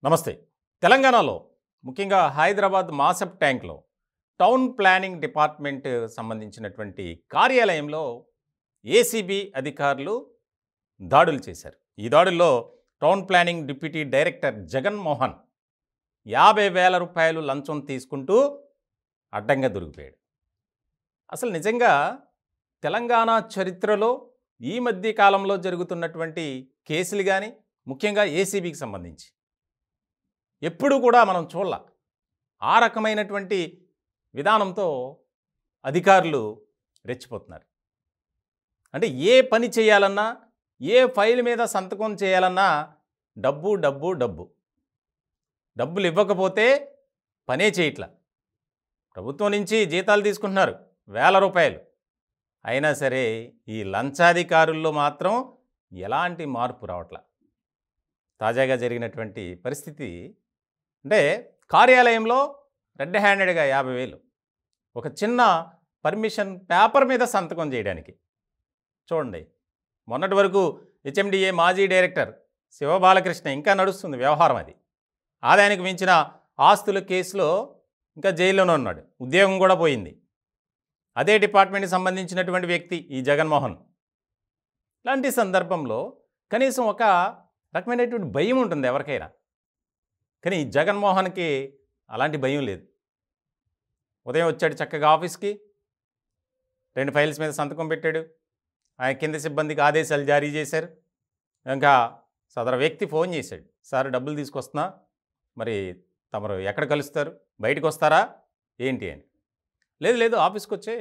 నమస్తే. తెలంగాణలో ముఖ్యంగా హైదరాబాద్ మాసప్ ట్యాంక్‌లో టౌన్ ప్లానింగ్ డిపార్ట్మెంట్ సంబంధించినటువంటి కార్యాలయంలో ఏసీబీ అధికారులు దాడులు చేశారు. ఈ దాడుల్లో town planning deputy director Jaganmohan 50,000 రూపాయలు లంచం తీసుకుంటూ అడ్డంగా దొరికిపోయాడు. అసలు నిజంగా తెలంగాణ చరిత్రలో ఈ మధ్య కాలంలో జరుగుతున్నటువంటి కేసులు కానీ ముఖ్యంగా ఏసీబీకి సంబంధించి ఎప్పుడు కూడా మనం చూడాల. ఆ రకమైనటువంటి విధానంతో అధికారులు రెచ్చిపోతున్నారు. అంటే ఏ పని చేయాలన్నా, ఏ ఫైల్ మీద సంతకం చేయాలన్నా డబ్బు డబ్బు డబ్బు డబ్బులు ఇవ్వకపోతే పనే చేయట్లా. ప్రభుత్వం నుంచి జీతాలు తీసుకుంటున్నారు వేల రూపాయలు. అయినా సరే ఈ లంచాధికారుల్లో మాత్రం ఎలాంటి మార్పు రావట్లా. తాజాగా జరిగినటువంటి పరిస్థితి అంటే కార్యాలయంలో రెడ్ హ్యాండెడ్గా 50,000 ఒక చిన్న పర్మిషన్ పేపర్ మీద సంతకం చేయడానికి. చూడండి, మొన్నటి వరకు హెచ్ఎండిఏ మాజీ డైరెక్టర్ శివబాలకృష్ణ ఇంకా నడుస్తుంది వ్యవహారం. అది ఆదాయానికి మించిన ఆస్తుల కేసులో ఇంకా జైల్లోనే ఉన్నాడు. ఉద్యోగం కూడా పోయింది. అదే డిపార్ట్మెంట్కి సంబంధించినటువంటి వ్యక్తి ఈ జగన్మోహన్. ఇలాంటి సందర్భంలో కనీసం ఒక రకమైనటువంటి భయం ఉంటుంది ఎవరికైనా. కానీ ఈ జగన్మోహన్కి అలాంటి భయం లేదు. ఉదయం వచ్చాడు చక్కగా ఆఫీస్కి, 2 ఫైల్స్ మీద సంతకం పెట్టాడు. ఆయన కింద సిబ్బందికి ఆదేశాలు జారీ చేశారు. ఇంకా సదరు వ్యక్తి ఫోన్ చేశాడు, సార్ డబ్బులు తీసుకొస్తున్నా, మరి తమరు ఎక్కడ కలుస్తారు, బయటకు వస్తారా ఏంటి అని. లేదు లేదు ఆఫీస్కి వచ్చే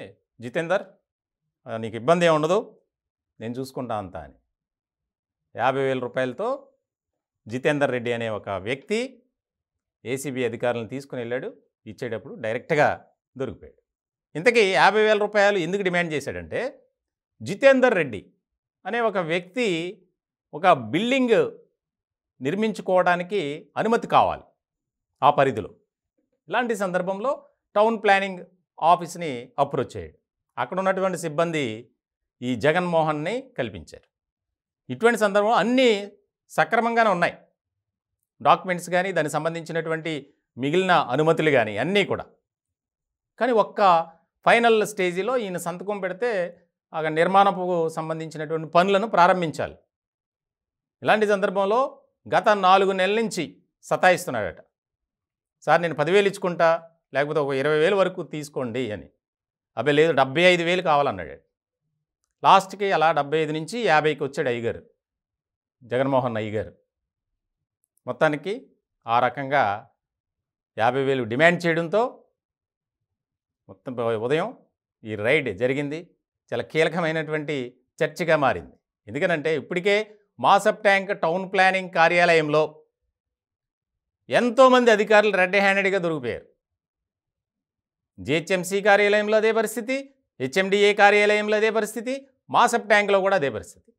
జితేందర్, నీకు ఇబ్బంది ఏమి ఉండదు, నేను చూసుకుంటా అంతా అని 50,000 రూపాయలతో జితేందర్ రెడ్డి అనే ఒక వ్యక్తి ఏసీబీ అధికారులను తీసుకుని వెళ్ళాడు. ఇచ్చేటప్పుడు డైరెక్ట్గా దొరికిపోయాడు. ఇంతకీ 50,000 రూపాయలు ఎందుకు డిమాండ్ చేశాడంటే, జితేందర్ రెడ్డి అనే ఒక వ్యక్తి ఒక బిల్డింగ్ నిర్మించుకోవడానికి అనుమతి కావాలి ఆ పరిధిలో. ఇలాంటి సందర్భంలో టౌన్ ప్లానింగ్ ఆఫీస్ని అప్రోచ్ అయ్యాడు. అక్కడ ఉన్నటువంటి సిబ్బంది ఈ జగన్మోహన్ని కల్పించారు. ఇటువంటి సందర్భంలో అన్నీ సక్రమంగానే ఉన్నాయి, డాక్యుమెంట్స్ కానీ దానికి సంబంధించినటువంటి మిగిలిన అనుమతులు కానీ అన్నీ కూడా. కానీ ఒక్క ఫైనల్ స్టేజీలో ఈయన సంతకం పెడితే ఆ నిర్మాణపు సంబంధించినటువంటి పనులను ప్రారంభించాలి. ఇలాంటి సందర్భంలో గత 4 నెలల నుంచి సతాయిస్తున్నాడట. సార్ నేను 10,000 ఇచ్చుకుంటా, లేకపోతే ఒక 20,000 వరకు తీసుకోండి అని. అబ్బాయి లేదు 75,000 కావాలన్నాడు. లాస్ట్కి అలా 75 నుంచి 50కి వచ్చాడు అయ్యగారు, జగన్మోహన్ అయ్యగారు. మొత్తానికి ఆ రకంగా 50,000 డిమాండ్ చేయడంతో మొత్తం ఉదయం ఈ రైడ్ జరిగింది. చాలా కీలకమైనటువంటి చర్చగా మారింది. ఎందుకనంటే ఇప్పటికే మాసప్ ట్యాంక్ టౌన్ ప్లానింగ్ కార్యాలయంలో ఎంతోమంది అధికారులు రెడ్ హ్యాండెడ్గా దొరికిపోయారు. జిహెచ్ఎంసీ కార్యాలయంలో అదే పరిస్థితి, హెచ్ఎండిఏ కార్యాలయంలో అదే పరిస్థితి, మాసప్ ట్యాంక్లో కూడా అదే పరిస్థితి.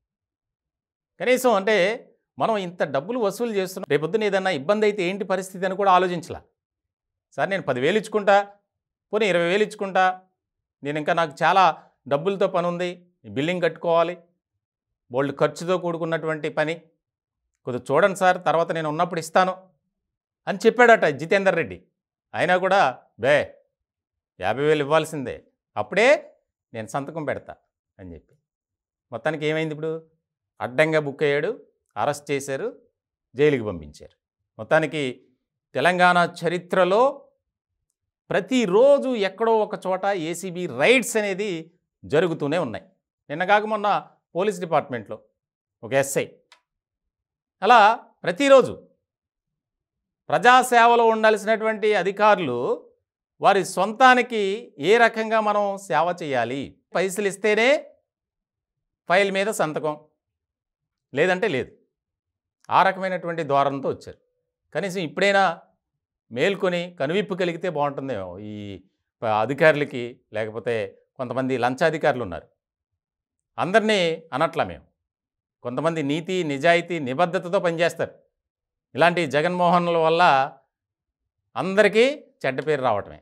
కనీసం అంటే మనం ఇంత డబ్బులు వసూలు చేస్తున్నాం, రేపొద్దున ఏదన్నా ఇబ్బంది అయితే ఏంటి పరిస్థితి అని కూడా ఆలోచించలా. సార్ నేను 10,000 ఇచ్చుకుంటా, పోనీ 20,000 ఇచ్చుకుంటా, నేను ఇంకా నాకు చాలా డబ్బులతో పని ఉంది, బిల్డింగ్ కట్టుకోవాలి, బోల్డ్ ఖర్చుతో కూడుకున్నటువంటి పని, కొద్దిగా చూడండి సార్, తర్వాత నేను ఉన్నప్పుడు ఇస్తాను అని చెప్పాడట జితేందర్ రెడ్డి. అయినా కూడా 50,000 ఇవ్వాల్సిందే, అప్పుడే నేను సంతకం పెడతా అని చెప్పి. మొత్తానికి ఏమైంది, ఇప్పుడు అడ్డంగా బుక్ అయ్యాడు, అరెస్ట్ చేశారు, జైలుకి పంపించారు. మొత్తానికి తెలంగాణ చరిత్రలో ప్రతిరోజు ఎక్కడో ఒక చోట ఏసీబీ రైడ్స్ అనేది జరుగుతూనే ఉన్నాయి. నిన్న కాక మొన్న పోలీస్ డిపార్ట్మెంట్లో ఒక ఎస్ఐ. అలా ప్రతిరోజు ప్రజాసేవలో ఉండాల్సినటువంటి అధికారులు వారి సొంతానికి ఏ రకంగా మనం సేవ చేయాలి, పైసలు ఇస్తేనే ఫైల్ మీద సంతకం, లేదంటే లేదు, ఆ రకమైనటువంటి ధోరణితో వచ్చారు. కనీసం ఇప్పుడైనా మేల్కొని కనువిప్పు కలిగితే బాగుంటుందేమో ఈ అధికారులకి. లేకపోతే కొంతమంది లంచాధికారులు ఉన్నారు, అందరినీ అనట్లా మేము. కొంతమంది నీతి నిజాయితీ నిబద్ధతతో పనిచేస్తారు. ఇలాంటి జగన్మోహన్ల వల్ల అందరికీ చెడ్డ పేరు రావటమే.